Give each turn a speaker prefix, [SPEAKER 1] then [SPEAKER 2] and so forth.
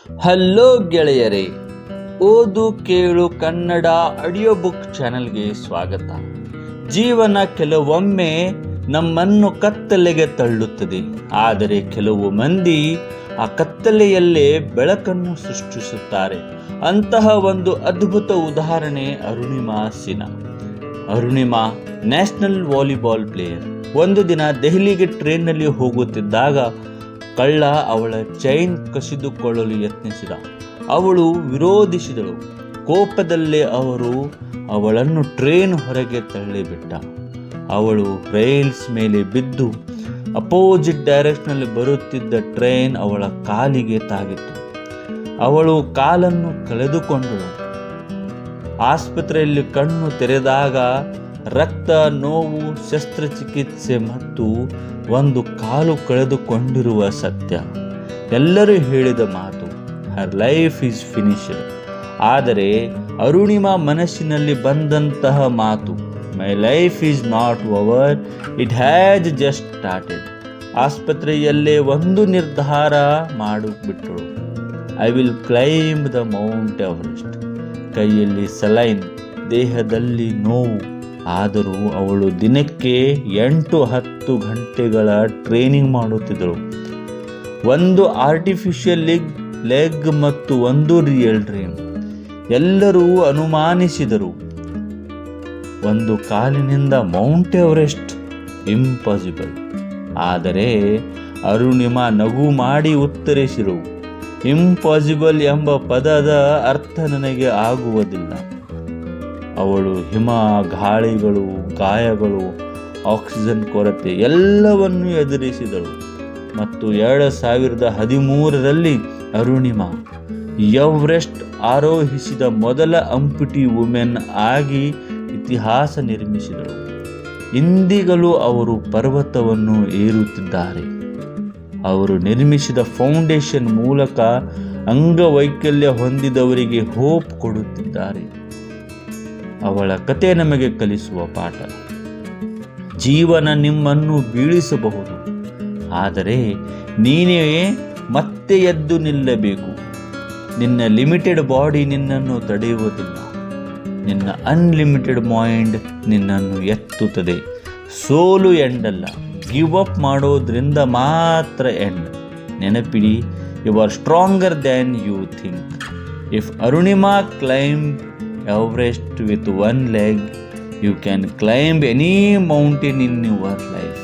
[SPEAKER 1] Hello ಗೆಳೆಯರೇ, ಓದು ಕೇಳು ಕನ್ನಡ ಆಡಿಯೋ ಬುಕ್ ಚಾನೆಲ್ಗೆ ಸ್ವಾಗತ. ಜೀವನ ಕೆಲವೊಮ್ಮೆ ನಮ್ಮನ್ನು ಕತ್ತಲೆಗೆ ತಳ್ಳುತ್ತದೆ, ಆದರೆ ಕೆಲವು ಮಂದಿ ಆ ಕತ್ತಲೆಯಲ್ಲೇ ಬೆಳಕನ್ನು ಸೃಷ್ಟಿಸುತ್ತಾರೆ. ಅಂತಹ ಒಂದು ಅದ್ಭುತ ಉದಾಹರಣೆ Arunima Sinha. Arunima national volleyball player. ಒಂದು ದಿನ ದೆಹಲಿಗೆ ಟ್ರೈನ್ನಲ್ಲಿ ಹೋಗುತ್ತಿದ್ದಾಗ ಕಳ್ಳ ಅವಳ ಚೈನ್ ಕಸಿದುಕೊಳ್ಳಲು ಯತ್ನಿಸಿದ. ಅವಳು ವಿರೋಧಿಸಿದಳು. ಕೋಪದಲ್ಲೇ ಅವಳನ್ನು ಟ್ರೈನ್ ಹೊರಗೆ ತಳ್ಳಿಬಿಟ್ಟ. ಅವಳು ರೈಲ್ಸ್ ಮೇಲೆ ಬಿದ್ದು ಅಪೋಸಿಟ್ ಡೈರೆಕ್ಷನ್ನಲ್ಲಿ ಬರುತ್ತಿದ್ದ ಟ್ರೈನ್ ಅವಳ ಕಾಲಿಗೆ ತಾಗಿತ್ತು. ಅವಳು ಕಾಲನ್ನು ಕಳೆದುಕೊಂಡಳು. ಆಸ್ಪತ್ರೆಯಲ್ಲಿ ಕಣ್ಣು ತೆರೆದಾಗ ರಕ್ತ, ನೋವು, ಶಸ್ತ್ರಚಿಕಿತ್ಸೆ ಮತ್ತು ಒಂದು ಕಾಲು ಕಳೆದುಕೊಂಡಿರುವ ಸತ್ಯ. ಎಲ್ಲರೂ ಹೇಳಿದ ಮಾತು, ಹರ್ ಲೈಫ್ ಈಸ್ ಫಿನಿಶ್ಡ್. ಆದರೆ ಅರುಣಿಮಾ ಮನಸ್ಸಿನಲ್ಲಿ ಬಂದಂತಹ ಮಾತು, my life is not over, it has just started. ಆಸ್ಪತ್ರೆಯಲ್ಲೇ ಒಂದು ನಿರ್ಧಾರ ಮಾಡಿಬಿಟ್ಟಳು, I will climb the Mount Everest. ಕೈಯಲ್ಲಿ ಸಲೈನ್, ದೇಹದಲ್ಲಿ ನೋವು. ಆದರೂ ಅವಳು ದಿನಕ್ಕೆ 8-10 ಗಂಟೆಗಳ ಟ್ರೈನಿಂಗ್ ಮಾಡುತ್ತಿದ್ದಳು. ಒಂದು ಆರ್ಟಿಫಿಷಿಯಲ್ ಲೆಗ್ ಮತ್ತು ಒಂದು ರಿಯಲ್ ಡ್ರೀಮ್. ಎಲ್ಲರೂ ಅನುಮಾನಿಸಿದರು, ಒಂದು ಕಾಲಿನಿಂದ ಮೌಂಟ್ ಎವರೆಸ್ಟ್ ಇಂಪಾಸಿಬಲ್. ಆದರೆ ಅರುಣಿಮಾ ನಗು ಮಾಡಿ ಉತ್ತರಿಸಿದರು, ಇಂಪಾಸಿಬಲ್ ಎಂಬ ಪದದ ಅರ್ಥ ನನಗೆ ಆಗುವುದಿಲ್ಲ. ಅವಳು ಹಿಮ, ಗಾಳಿಗಳು, ಗಾಯಗಳು, ಆಕ್ಸಿಜನ್ ಕೊರತೆ ಎಲ್ಲವನ್ನೂ ಎದುರಿಸಿದಳು ಮತ್ತು 2013ರಲ್ಲಿ ಅರುಣಿಮಾ ಎವರೆಸ್ಟ್ ಆರೋಹಿಸಿದ ಮೊದಲ ಅಂಪುಟಿ ವುಮೆನ್ ಆಗಿ ಇತಿಹಾಸ ನಿರ್ಮಿಸಿದಳು. ಇಂದಿಗೂ ಅವರು ಪರ್ವತವನ್ನು ಏರುತ್ತಿದ್ದಾರೆ. ಅವರು ನಿರ್ಮಿಸಿದ ಫೌಂಡೇಶನ್ ಮೂಲಕ ಅಂಗವೈಕಲ್ಯ ಹೊಂದಿದವರಿಗೆ ಹೋಪ್ ಕೊಡುತ್ತಿದ್ದಾರೆ. ಅವಳ ಕತೆ ನಮಗೆ ಕಲಿಸುವ ಪಾಠ, ಜೀವನ ನಿಮ್ಮನ್ನು ಬೀಳಿಸಬಹುದು, ಆದರೆ ನೀನೇ ಮತ್ತೆ ಎದ್ದು ನಿಲ್ಲಬೇಕು. ನಿನ್ನ ಲಿಮಿಟೆಡ್ ಬಾಡಿ ನಿನ್ನನ್ನು ತಡೆಯುವುದಿಲ್ಲ, ನಿನ್ನ ಅನ್ಲಿಮಿಟೆಡ್ ಮೈಂಡ್ ನಿನ್ನನ್ನು ಎತ್ತುತ್ತದೆ. ಸೋಲು ಎಂಡಲ್ಲ, ಗಿವ್ ಅಪ್ ಮಾಡೋದ್ರಿಂದ ಮಾತ್ರ ಎಂಡ್. ನೆನಪಿಡಿ, you are stronger than you think. If Arunima climb Everest with one leg, you can climb any mountain in your life.